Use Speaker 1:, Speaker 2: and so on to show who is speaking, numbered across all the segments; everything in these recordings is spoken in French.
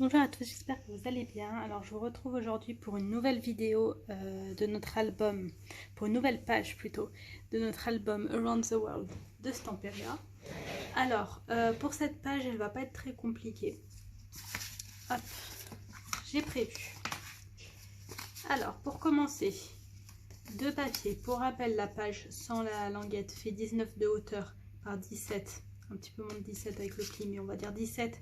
Speaker 1: Bonjour à tous, j'espère que vous allez bien. Alors je vous retrouve aujourd'hui pour une nouvelle vidéo de notre album, pour une nouvelle page plutôt, de notre album Around the World de Stamperia. Alors pour cette page, elle va pas être très compliquée. Hop, j'ai prévu. Alors pour commencer, deux papiers. Pour rappel, la page sans la languette fait 19 de hauteur par 17, un petit peu moins de 17 avec le pli, mais on va dire 17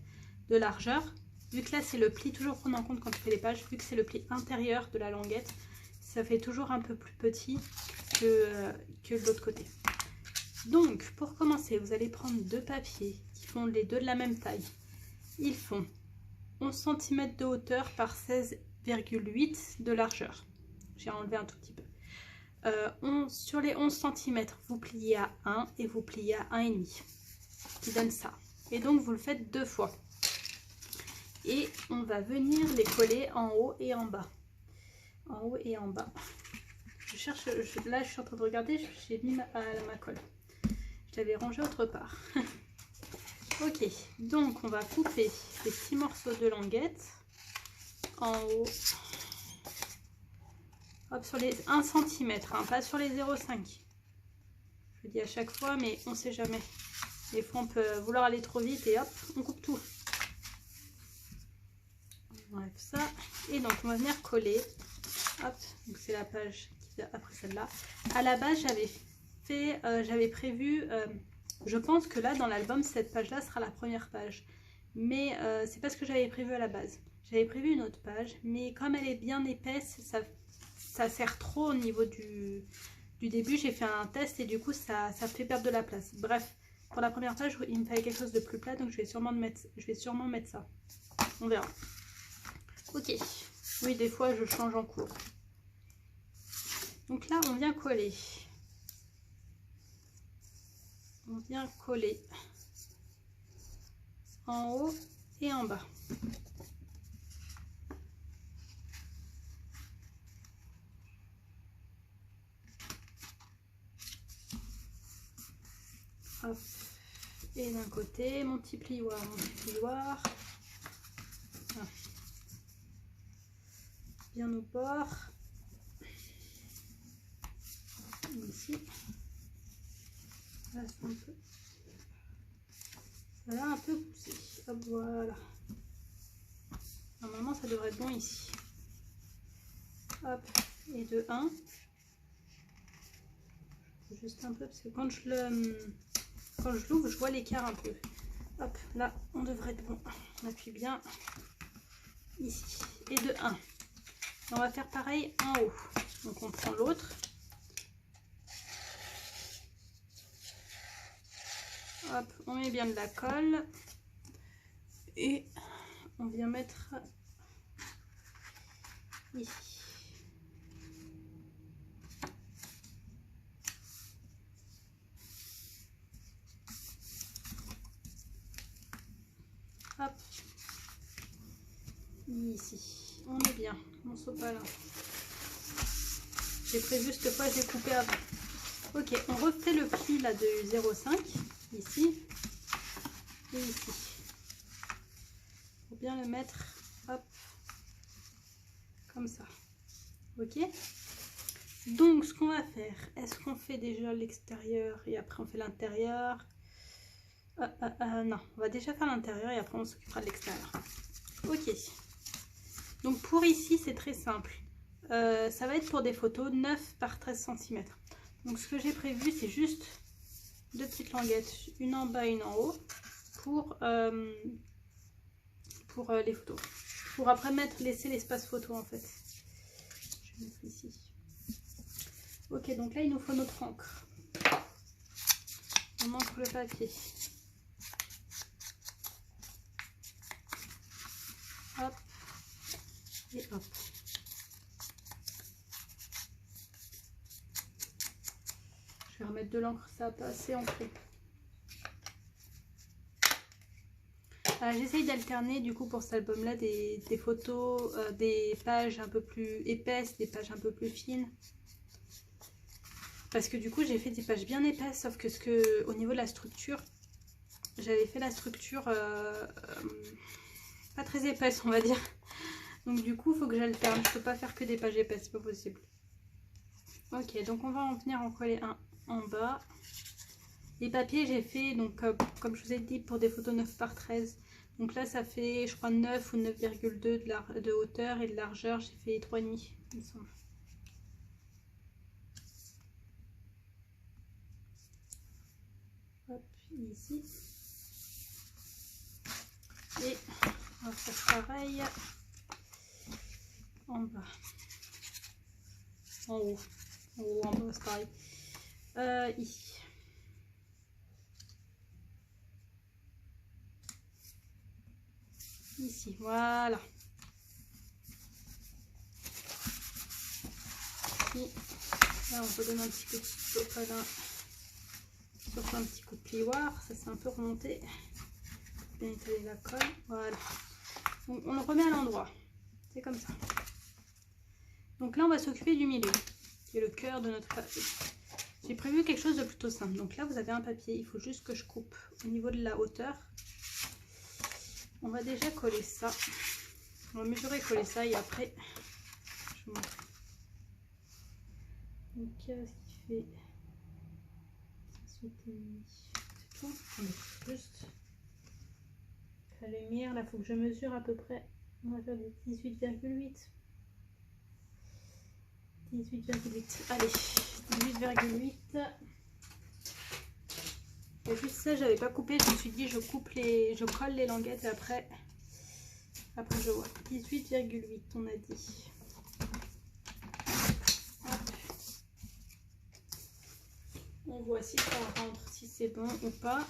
Speaker 1: de largeur. Vu que là c'est le pli, toujours prendre en compte quand tu fais les pages, vu que c'est le pli intérieur de la languette, ça fait toujours un peu plus petit que de l'autre côté. Donc pour commencer, vous allez prendre deux papiers qui font les deux de la même taille. Ils font 11 cm de hauteur par 16,8 de largeur. J'ai enlevé un tout petit peu. Sur les 11 cm, vous pliez à 1 et vous pliez à 1,5, qui donne ça. Et donc vous le faites deux fois. Et on va venir les coller en haut et en bas. En haut et en bas. Je cherche, là je suis en train de regarder, j'ai mis ma colle. Je l'avais rangée autre part. Ok, donc on va couper des petits morceaux de languette en haut. Hop, sur les 1 cm, hein, pas sur les 0,5. Je le dis à chaque fois, mais on ne sait jamais. Des fois on peut vouloir aller trop vite et hop, on coupe tout. On enlève ça. Et donc on va venir coller. Hop, donc c'est la page qui est après celle-là. À la base, j'avais prévu, je pense que là dans l'album, cette page-là sera la première page. Mais c'est pas ce que j'avais prévu à la base. J'avais prévu une autre page, mais comme elle est bien épaisse, ça sert trop au niveau du début. J'ai fait un test et du coup ça fait perdre de la place. Bref, pour la première page, il me fallait quelque chose de plus plat, donc je vais sûrement mettre ça. On verra. Ok, oui, des fois je change en cours. Donc là, on vient coller. On vient coller en haut et en bas. Hop. Et d'un côté, mon petit plioir, Ah. Bien au bord. Ici. Là, ça va un peu pousser. Hop, voilà. Normalement, ça devrait être bon ici. Hop, et de 1. Juste un peu, parce que quand je l'ouvre, je vois l'écart un peu. Hop, là, on devrait être bon. On appuie bien ici. Et de 1. On va faire pareil en haut. Donc, on prend l'autre. Hop, on met bien de la colle. Et on vient mettre ici. Hop. Ici. On est bien. On sopalin. J'ai prévu cette fois, j'ai coupé avant. Ok, on refait le pli là de 0,5. Ici. Et ici. Faut bien le mettre. Hop. Comme ça. Ok. Donc, ce qu'on va faire, est-ce qu'on fait déjà l'extérieur et après on fait l'intérieur? Non, on va déjà faire l'intérieur et après on s'occupera de l'extérieur. Ok. Donc, pour ici, c'est très simple. Ça va être pour des photos 9 par 13 cm. Donc, ce que j'ai prévu, c'est juste deux petites languettes, une en bas, une en haut, pour les photos. Pour après laisser l'espace photo en fait. Je vais mettre ici. Ok, donc là il nous faut notre encre. On encre le papier. Hop. Et hop. Je vais remettre de l'encre, ça n'a pas assez ancré. J'essaye d'alterner du coup pour cet album là des photos, des pages un peu plus épaisses, des pages un peu plus fines. Parce que du coup j'ai fait des pages bien épaisses, sauf que au niveau de la structure, j'avais fait la structure pas très épaisse, on va dire. Donc du coup, il faut que j'alterne. Je peux pas faire que des pages épaisses, c'est pas possible. Ok, donc on va en venir en coller un en bas. Les papiers, j'ai fait, donc comme je vous ai dit, pour des photos 9 par 13. Donc là, ça fait, je crois, 9 ou 9,2 de hauteur et de largeur. J'ai fait 3,5, il me semble. Hop, ici. Et on va faire pareil en bas. En haut. En haut, en bas, c'est pareil. Ici. Ici, voilà. Et là, on peut donner un petit coup de colin, surtout un petit coup de plioir. Ça s'est un peu remonté. Bien étaler la colle. Voilà. Donc, on le remet à l'endroit. C'est comme ça. Donc là, on va s'occuper du milieu, qui est le cœur de notre papier. J'ai prévu quelque chose de plutôt simple. Donc là, vous avez un papier. Il faut juste que je coupe au niveau de la hauteur. On va déjà coller ça. On va mesurer, coller ça et après, je vous montre. Donc, qu'est-ce qui fait 18,5. C'est tout. On est juste la lumière. Là, il faut que je mesure à peu près. On va faire des 18,8. 18,8. Allez, 18,8. Et juste ça, j'avais pas coupé. Je me suis dit, je colle les languettes et après je vois. 18,8, on a dit. Hop. On voit si ça rentre, si c'est bon ou pas.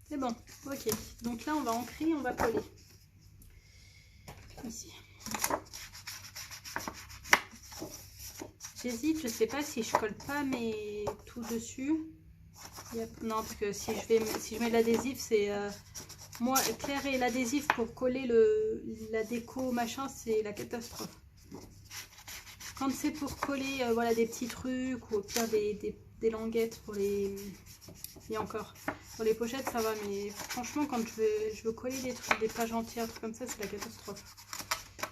Speaker 1: C'est bon, ok. Donc là, on va ancrer, on va coller. Ici. J'hésite, je sais pas si je colle pas mais tout dessus. Non, parce que si je mets de l'adhésif, c'est moi Claire et l'adhésif pour coller la déco machin, c'est la catastrophe. Quand c'est pour coller voilà des petits trucs ou au pire des languettes pour les et encore pour les pochettes ça va, mais franchement quand je veux coller des trucs, des pages entières, trucs comme ça, c'est la catastrophe.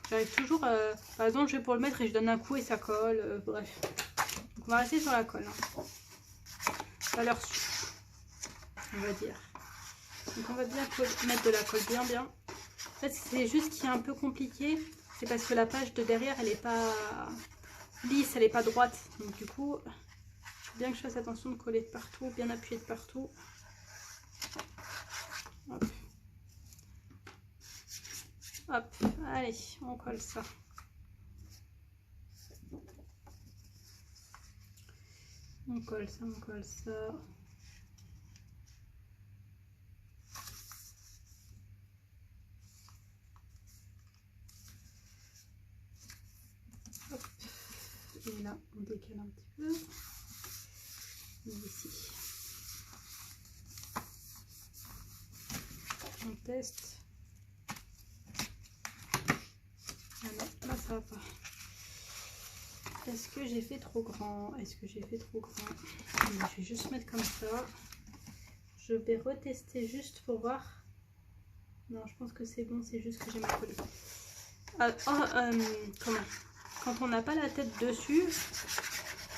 Speaker 1: J'arrive toujours, par exemple, je vais pour le mettre et je donne un coup et ça colle, bref. Donc on va rester sur la colle. Hein. Valeur sûre, on va dire. Donc on va bien mettre de la colle bien. En fait, c'est juste qui est un peu compliqué, c'est parce que la page de derrière, elle n'est pas lisse, elle n'est pas droite. Donc du coup, il faut bien que je fasse attention de coller de partout, bien appuyer de partout. Hop. Hop, allez, on colle ça. On colle ça, on colle ça. Hop. Et là, on décale un petit peu. Et ici. On teste. Ah non, là ça va pas. Est-ce que j'ai fait trop grand? Est-ce que j'ai fait trop grand? Je vais juste mettre comme ça. Je vais retester juste pour voir. Non, je pense que c'est bon, c'est juste que j'ai mal collé. Comment? Quand on n'a pas la tête dessus,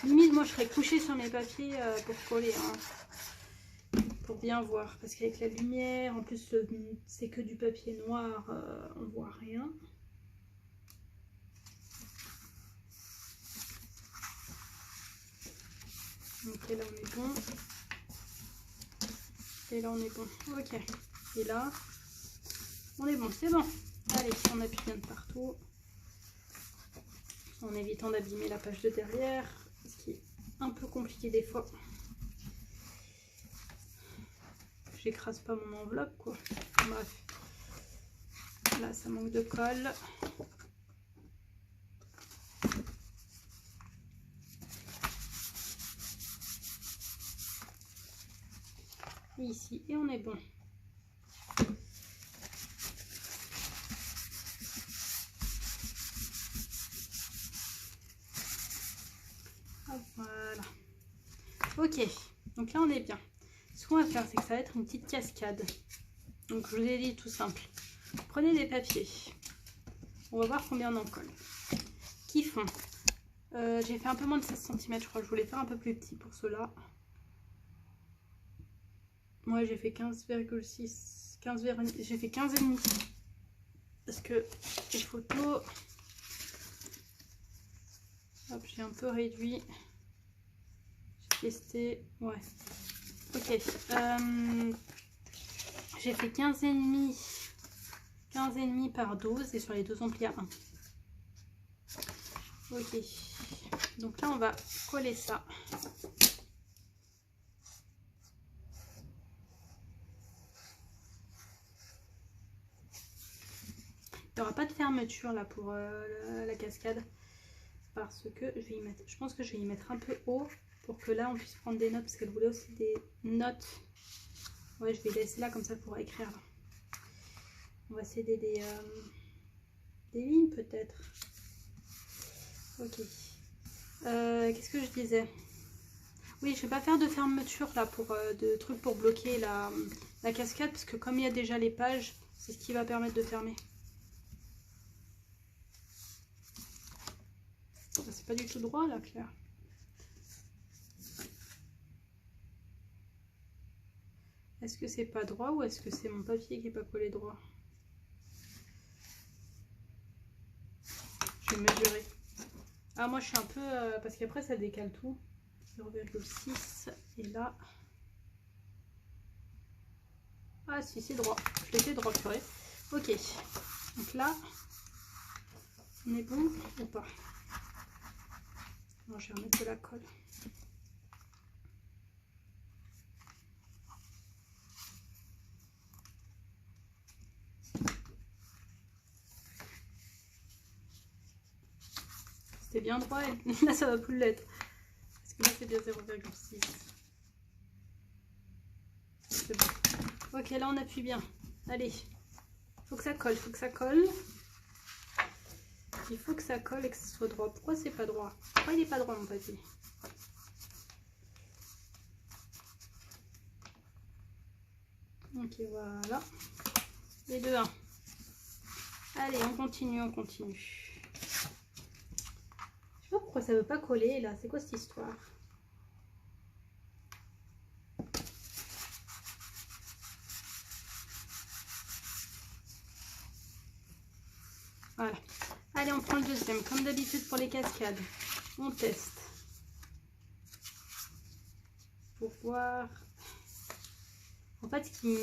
Speaker 1: limite moi je serais couchée sur mes papiers pour coller. Hein, pour bien voir. Parce qu'avec la lumière, en plus c'est que du papier noir, on voit rien. Ok, là on est bon. Et là on est bon. Ok. Et là, on est bon, c'est bon. Allez, on appuie bien de partout. En évitant d'abîmer la page de derrière. Ce qui est un peu compliqué des fois. J'écrase pas mon enveloppe, quoi. Bref. Là, ça manque de colle. Ici, et on est bon. Hop, voilà. Ok, donc là on est bien. Ce qu'on va faire, c'est que ça va être une petite cascade. Donc je vous ai dit tout simple. Prenez des papiers. On va voir combien on en colle. Qui font j'ai fait un peu moins de 16 cm, je crois. Je voulais faire un peu plus petit pour cela. Moi j'ai fait 15,6. J'ai fait 15,5. Parce que les photos... Hop, j'ai un peu réduit. J'ai testé. Ouais. Ok. J'ai fait 15,5 par 12 et sur les deux omblis à 1. Ok. Donc là, on va coller ça. Il n'y aura pas de fermeture là pour la cascade. Parce que je vais y mettre, je pense que je vais y mettre un peu haut pour que là on puisse prendre des notes parce qu'elle voulait aussi des notes. Ouais, je vais laisser là comme ça pour écrire. On va essayer des lignes peut-être. Ok. Qu'est-ce que je disais? Oui, je vais pas faire de fermeture là pour de trucs pour bloquer la cascade parce que comme il y a déjà les pages, c'est ce qui va permettre de fermer. C'est pas du tout droit là, Claire. Est-ce que c'est pas droit ou est-ce que c'est mon papier qui est pas collé droit? Je vais mesurer. Ah, moi je suis un peu... parce qu'après ça décale tout. 0,6 et là... Ah si, c'est droit. Je l'ai fait droit, purée. Ok. Donc là, on est bon ou pas? Non, je vais remettre de la colle. C'était bien droit et là ça va plus l'être. Parce que là c'est bien 0,6. C'est bon. Ok, là on appuie bien. Allez. Faut que ça colle, faut que ça colle. Il faut que ça colle et que ce soit droit. Pourquoi c'est pas droit? Pourquoi il n'est pas droit mon papier? Ok, voilà. Les deux, 1. Allez, on continue, on continue. Je sais pas pourquoi ça veut pas coller là. C'est quoi cette histoire? Voilà. Allez, on prend le deuxième. Comme d'habitude pour les cascades. On teste. Pour voir. En fait, ce qui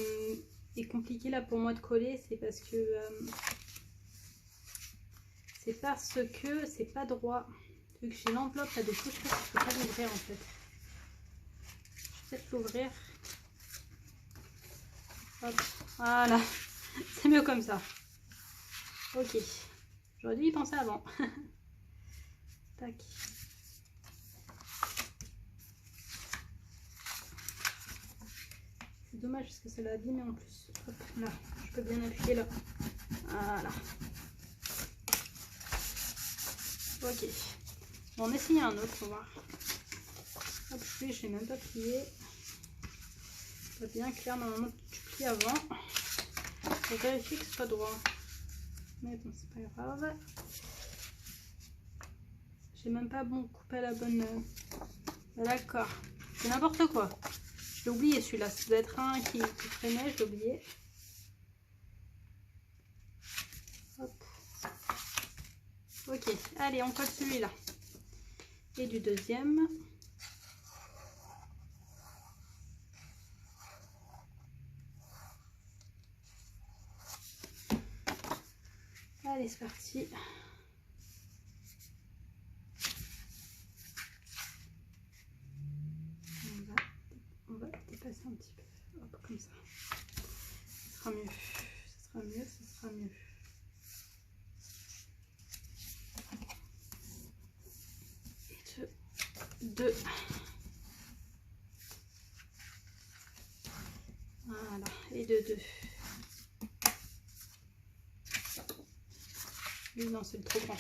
Speaker 1: est compliqué là pour moi de coller, c'est parce que c'est pas droit. Vu que j'ai l'enveloppe là dessus, je pense que je peux pas l'ouvrir en fait. Je vais peut-être l'ouvrir. Hop, voilà. C'est mieux comme ça. Ok. J'aurais dû y penser avant. Tac. C'est dommage parce que ça l'a abîmé en plus. Hop, là, je peux bien appuyer là. Voilà. Ok. Bon, on essaye un autre, on va voir. Hop, je vais même pas plié. Pas bien clair, normalement tu plies avant. Pour vérifier que ce soit droit. Mais bon, c'est pas grave. J'ai même pas bon coupé à la bonne... D'accord. C'est n'importe quoi. Je l'ai oublié celui-là. Ça doit être un qui traînait, je l'ai oublié. Hop. Ok, allez, on colle celui-là. Et du deuxième. Allez, c'est parti. On va dépasser un petit peu. Hop, comme ça. Ce sera mieux. Ce sera mieux, ce sera mieux. Et deux. Voilà, et de 2. Oui, non, c'est trop grand.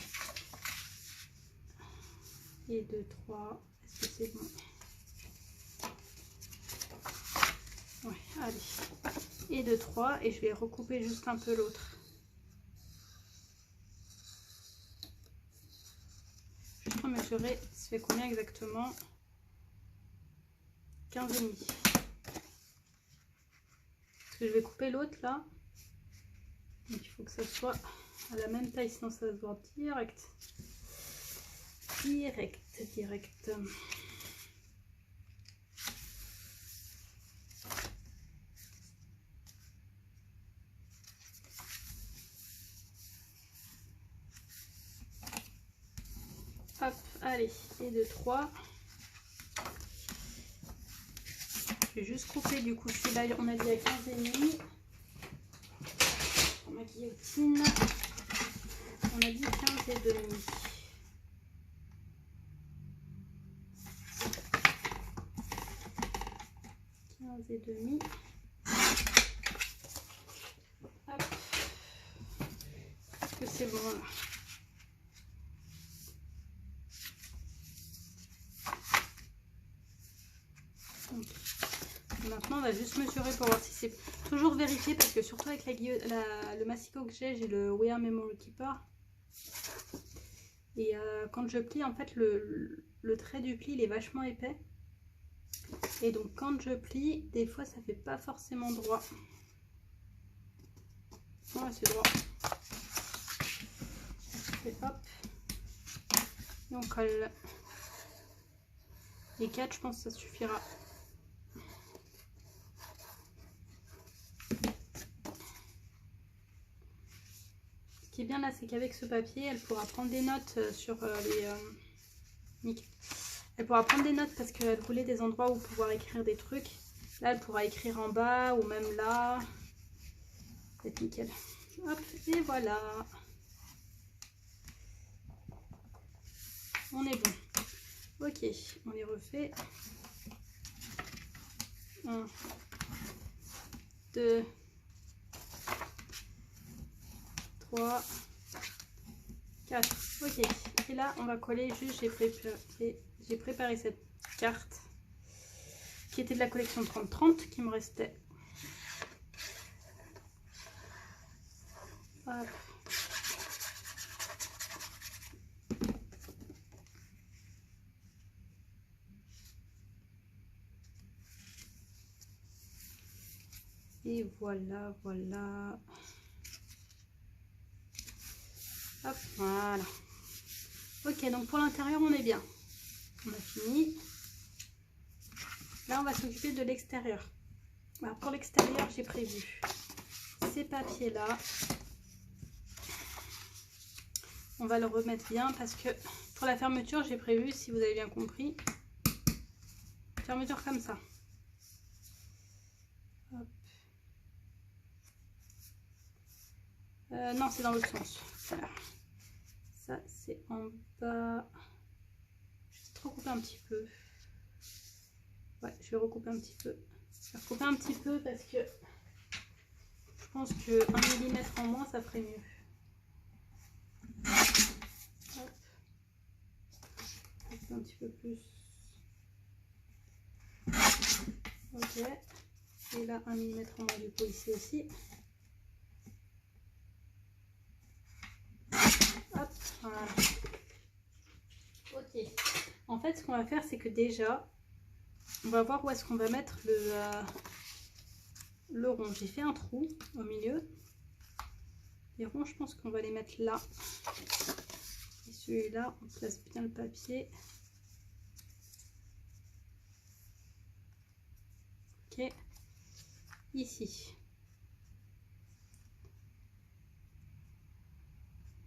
Speaker 1: Et 2, 3. Est-ce que c'est bon? Ouais, allez. et de 3 et je vais recouper juste un peu l'autre. Je vais mesurer, ça fait combien exactement? 15,5. Parce que je vais couper l'autre là. Donc il faut que ça soit à la même taille, sinon ça va se voir direct. Direct. Hop, allez, et de 3. Je vais juste couper du coup celui-là, on a dit à 15,5. Pour ma guillotine, on a dit 15,5. 15,5. Hop. Est-ce que c'est bon là? Maintenant on va juste mesurer pour voir si c'est toujours vérifier, parce que surtout avec le massicot que j'ai le Wear Memory Keeper, et quand je plie en fait le trait du pli il est vachement épais, et donc quand je plie des fois ça fait pas forcément droit. Ouais, c'est droit. Et hop, et on colle les 4, je pense que ça suffira. Ce qui est bien là, c'est qu'avec ce papier, elle pourra prendre des notes sur elle pourra prendre des notes parce qu'elle voulait des endroits où pouvoir écrire des trucs. Là, elle pourra écrire en bas ou même là. C'est nickel. Hop, et voilà. On est bon. Ok, on les refait. 1, 2, 3, 4. Ok. Et là, on va coller juste, j'ai préparé cette carte qui était de la collection 30-30 qui me restait. Hop. Et voilà, voilà. Hop, voilà. Ok, donc pour l'intérieur, on est bien. On a fini. Là, on va s'occuper de l'extérieur. Alors, pour l'extérieur, j'ai prévu ces papiers-là. On va le remettre bien parce que pour la fermeture, j'ai prévu, si vous avez bien compris, fermeture comme ça. Hop. Non, c'est dans l'autre sens. Voilà. Ça, c'est en bas. Je vais peut-être recouper un petit peu. Ouais, je vais recouper un petit peu. Je vais recouper un petit peu parce que je pense que 1 millimètre en moins, ça ferait mieux. Hop. Un petit peu plus. Ok. Et là, 1 millimètre en moins du coup ici aussi. Hop, voilà. Ok. En fait, ce qu'on va faire, c'est que déjà, on va voir où est-ce qu'on va mettre le rond. J'ai fait un trou au milieu. Les ronds, je pense qu'on va les mettre là. Et celui-là, on place bien le papier. Ok. Ici.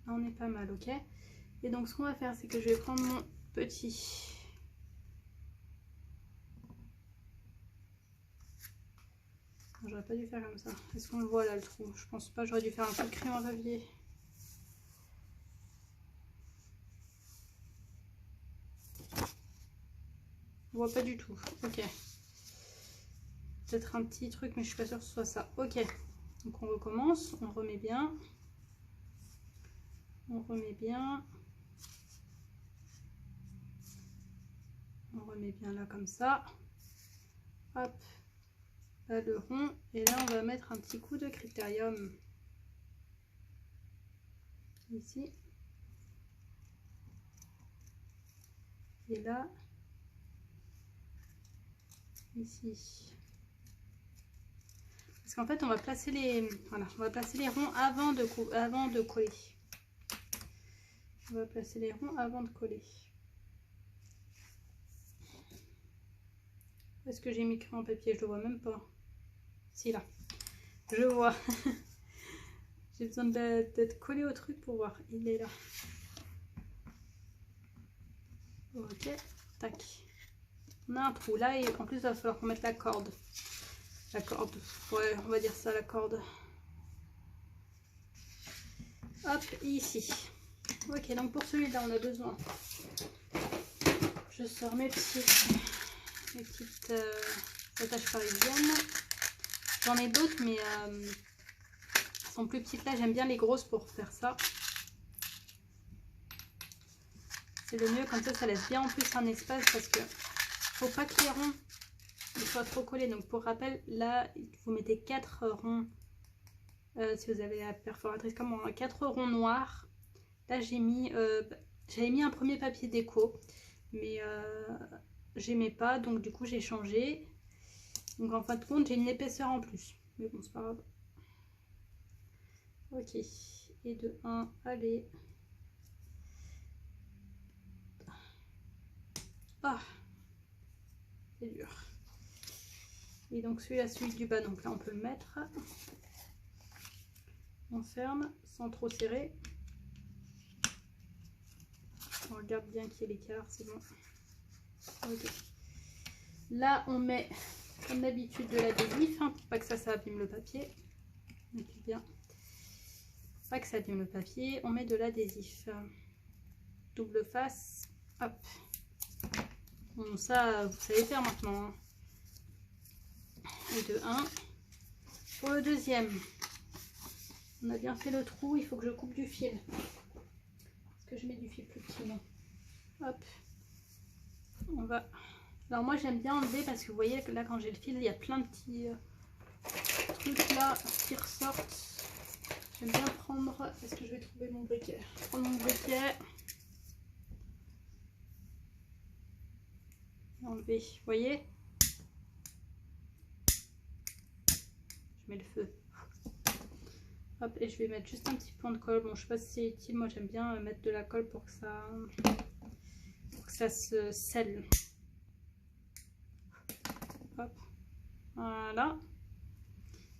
Speaker 1: Là, on est pas mal, ok. Et donc, ce qu'on va faire, c'est que je vais prendre mon petit... J'aurais pas dû faire comme ça. Est-ce qu'on le voit là, le trou? Je pense pas, j'aurais dû faire un peu de crayon à papier. On voit pas du tout. Ok. Peut-être un petit truc, mais je suis pas sûre que ce soit ça. Ok. Donc on recommence, on remet bien. On remet bien. On remet bien là comme ça. Hop. Là, le rond. Et là, on va mettre un petit coup de critérium. Ici. Et là. Ici. Parce qu'en fait, on va placer les, voilà, on va placer les ronds avant de coller. On va placer les ronds avant de coller. Est-ce que j'ai mis crayon en papier? Je le vois même pas. Si, là. Je vois. J'ai besoin d'être collé au truc pour voir. Il est là. Ok. Tac. On a un trou là et en plus, il va falloir qu'on mette la corde. La corde. Ouais, on va dire ça, la corde. Hop, ici. Ok, donc pour celui-là, on a besoin. Je sors mes petites attaches parisiennes. J'en ai d'autres, mais elles sont plus petites là. J'aime bien les grosses pour faire ça. C'est le mieux, comme ça laisse bien en plus un espace parce que faut pas que les ronds soient trop collés. Donc pour rappel, là, vous mettez 4 ronds. Si vous avez la perforatrice comme moi, 4 ronds noirs. Là, j'avais mis un premier papier déco, mais j'aimais pas, donc du coup j'ai changé. Donc en fin de compte, j'ai une épaisseur en plus. Mais bon, c'est pas grave. Ok. Et de 1, allez. Ah, c'est dur. Et donc celui-là, celui du bas, donc là on peut le mettre. On ferme sans trop serrer. On regarde bien qu'il y ait l'écart, c'est bon. Ok. Là, on met, comme d'habitude, de l'adhésif, hein, pour pas que ça abîme le papier. Donc, bien. Pas que ça abîme le papier. On met de l'adhésif. Double face. Hop. Bon, ça, vous savez faire maintenant. Hein. Et de 1. Pour le deuxième, on a bien fait le trou. Il faut que je coupe du fil. Est-ce que je mets du fil plus petit? Non. Hop. On va... Alors moi j'aime bien enlever parce que vous voyez que là quand j'ai le fil il y a plein de petits trucs là qui ressortent. J'aime bien prendre... Est-ce que je vais trouver mon briquet? Prendre mon briquet. Enlever. Vous voyez? Je mets le feu. Hop, et je vais mettre juste un petit point de colle. Bon, je sais pas si c'est utile. Moi j'aime bien mettre de la colle pour que ça se scelle. Hop. Voilà.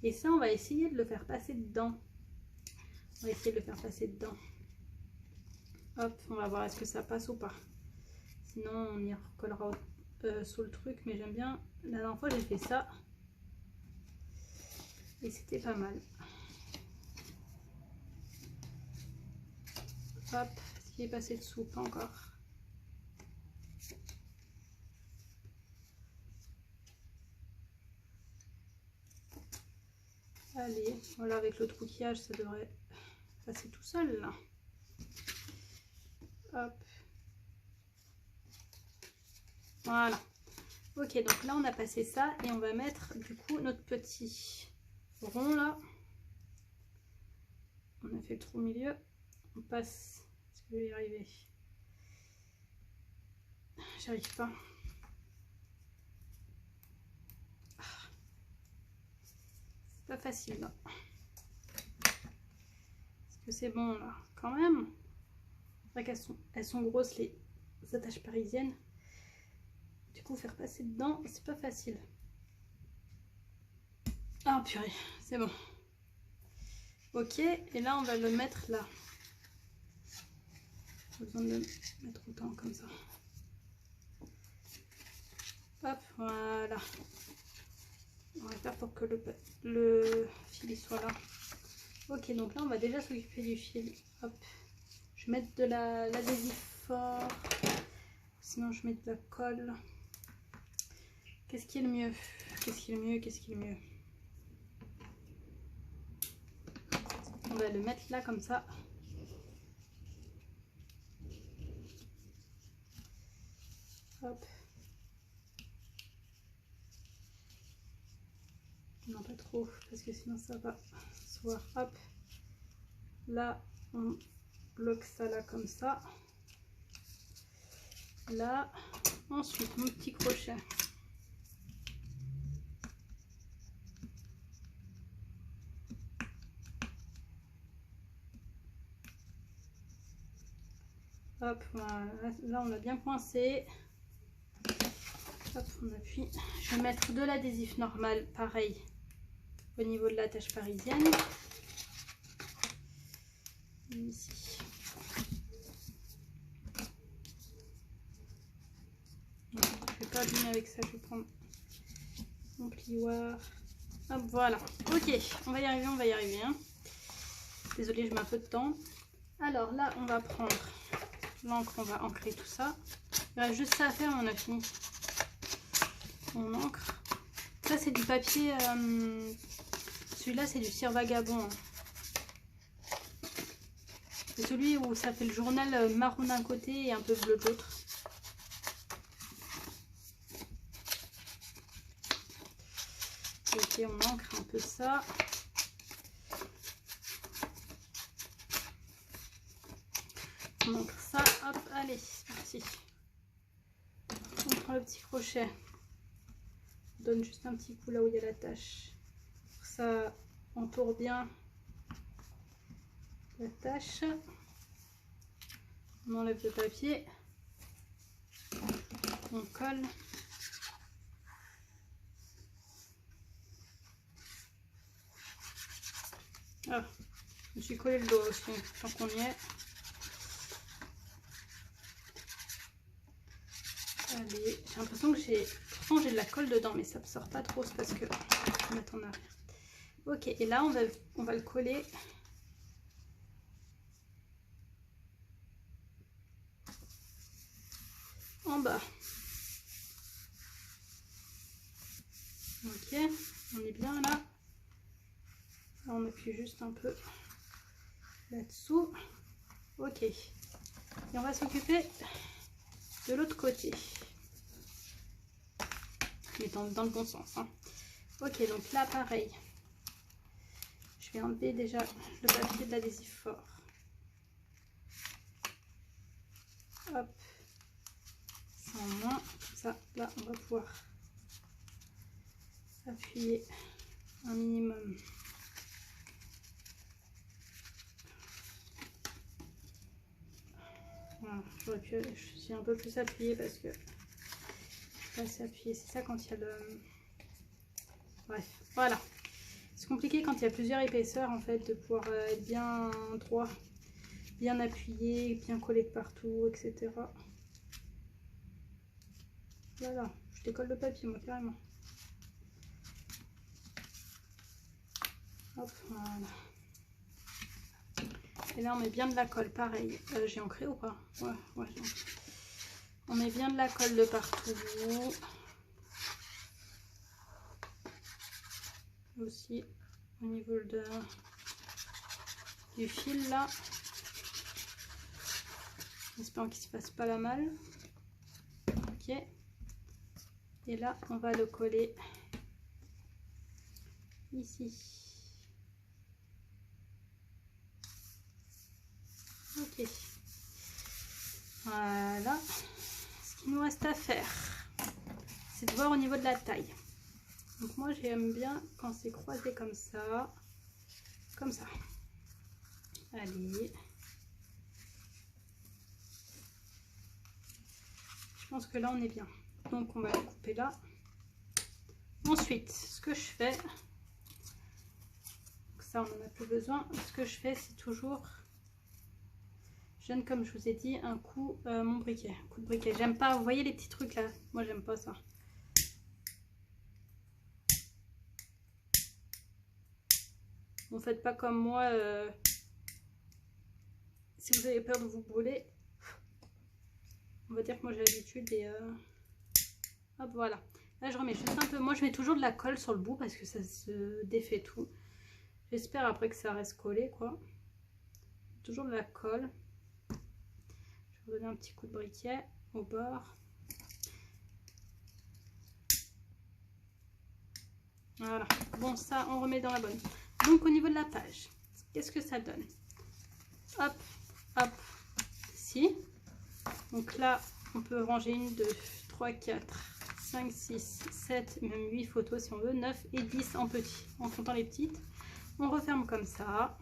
Speaker 1: Et ça, on va essayer de le faire passer dedans. On va essayer de le faire passer dedans. Hop, on va voir est-ce que ça passe ou pas. Sinon, on y recollera sous le truc. Mais j'aime bien. La dernière fois, j'ai fait ça. Et c'était pas mal. Hop, est-ce qu'il est passé dessous? Pas encore. Allez, voilà, avec le trou-quillage, ça devrait passer tout seul là. Hop. Voilà. Ok, donc là on a passé ça et on va mettre du coup notre petit rond là. On a fait le trou au milieu. On passe. Est-ce que je vais y arriver? J'arrive pas. C'est pas facile là. Est-ce que c'est bon là? Quand même. C'est vrai qu'elles sont grosses les attaches parisiennes. Du coup, faire passer dedans, c'est pas facile. Ah purée, c'est bon. Ok, et là on va le mettre là. Pas besoin de le mettre autant comme ça. Hop, voilà. On va faire pour que le fil soit là. Ok, donc là on va déjà s'occuper du fil. Hop. Je vais mettre de l'adhésif fort. Sinon je mets de la colle. Qu'est-ce qui est le mieux? Qu'est-ce qui est le mieux? Qu'est-ce qui est le mieux? On va le mettre là comme ça. Hop. trop parce que sinon ça va se voir. Hop, là on bloque ça là comme ça. Là, ensuite mon petit crochet. Hop, voilà. Là on a bien coincé. Hop, on appuie. Je vais mettre de l'adhésif normal, pareil, au niveau de la tache parisienne. Ici. Je ne vais pas abîmer avec ça, je vais prendre mon plioir. Hop, voilà. Ok, on va y arriver, on va y arriver. Hein. Désolée, je mets un peu de temps. Alors là, on va prendre l'encre, on va ancrer tout ça. Il reste juste ça à faire, on a fini. On ancre. Ça, c'est du papier. Celui-là, c'est du cire vagabond. Hein. C'est celui où ça fait le journal marron d'un côté et un peu bleu de l'autre. Ok, on ancre un peu ça. On ancre ça. Hop, allez, c'est parti. On prend le petit crochet. On donne juste un petit coup là où il y a la tache. Ça entoure bien la tache. On enlève le papier. On colle. Ah, je me suis collé le doigt aussi, tant qu'on y est. Allez, j'ai l'impression que pourtant j'ai de la colle dedans, mais ça ne sort pas trop, c'est parce que je vais mettre en arrière. Ok, et là on va le coller. En bas. Ok, on est bien là. Là on appuie juste un peu là-dessous. Ok, et on va s'occuper de l'autre côté. Mais dans le bon sens. Hein. Ok, donc là pareil. Je vais enlever déjà le papier de l'adhésif fort. Hop. Ça en moins. Ça, là, on va pouvoir appuyer un minimum. Voilà, je suis un peu plus appuyée parce que je vais s'appuyer. C'est ça quand il y a le... Bref, voilà. C'est compliqué quand il y a plusieurs épaisseurs en fait de pouvoir être bien droit, bien appuyé, bien collé de partout, etc. Voilà, je décolle le papier moi carrément. Hop, voilà. Et là on met bien de la colle, pareil. J'ai ancré ou pas? Ouais, ouais, j'ai ancré. On met bien de la colle de partout. Aussi au niveau du fil là. J'espère qu'il ne se passe pas la malle. Ok. Et là on va le coller ici. Ok. Voilà. Ce qu'il nous reste à faire, c'est de voir au niveau de la taille. Donc moi j'aime bien quand c'est croisé comme ça. Comme ça. Allez. Je pense que là on est bien. Donc on va le couper là. Ensuite, ce que je fais, ça on n'en a plus besoin. Ce que je fais, c'est toujours, je donne comme je vous ai dit un coup mon briquet, un coup de briquet. J'aime pas, vous voyez les petits trucs là, moi j'aime pas ça. Bon, faites pas comme moi. Si vous avez peur de vous brûler, on va dire que moi j'ai l'habitude et hop, voilà. Là je remets juste un peu, moi je mets toujours de la colle sur le bout parce que ça se défait tout. J'espère après que ça reste collé quoi. Toujours de la colle. Je vais donner un petit coup de briquet au bord. Voilà, bon ça on remet dans la bonne. Donc au niveau de la page, qu'est-ce que ça donne? Hop, hop, ici. Donc là, on peut ranger 1, 2, 3, 4, 5, 6, 7, même 8 photos si on veut, 9 et 10 en petit, en comptant les petites. On referme comme ça.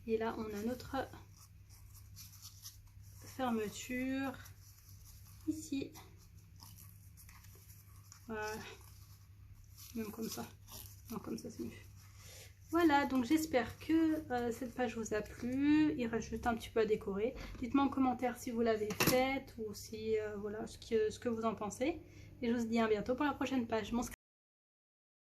Speaker 1: Et là, on a notre fermeture ici. Voilà. Même comme ça. Non, comme ça, c'est mieux. Voilà, donc j'espère que cette page vous a plu. Il reste juste un petit peu à décorer. Dites-moi en commentaire si vous l'avez faite ou si voilà ce que vous en pensez. Et je vous dis à bientôt pour la prochaine page. Mon